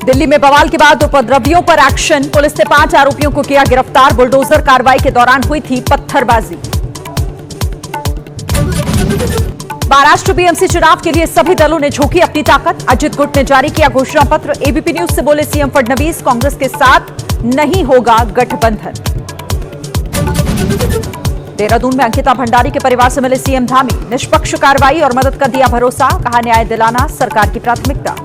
दिल्ली में बवाल के बाद उपद्रवियों पर एक्शन। पुलिस ने 5 आरोपियों को किया गिरफ्तार। बुलडोजर कार्रवाई के दौरान हुई थी पत्थरबाजी। महाराष्ट्र बीएमसी चुनाव के लिए सभी दलों ने झोंकी अपनी ताकत। अजित गुट ने जारी किया घोषणा पत्र। एबीपी न्यूज से बोले सीएम फडणवीस, कांग्रेस के साथ नहीं होगा गठबंधन। देहरादून में अंकिता भंडारी के परिवार से मिले सीएम धामी। निष्पक्ष कार्रवाई और मदद का दिया भरोसा, कहा न्याय दिलाना सरकार की प्राथमिकता।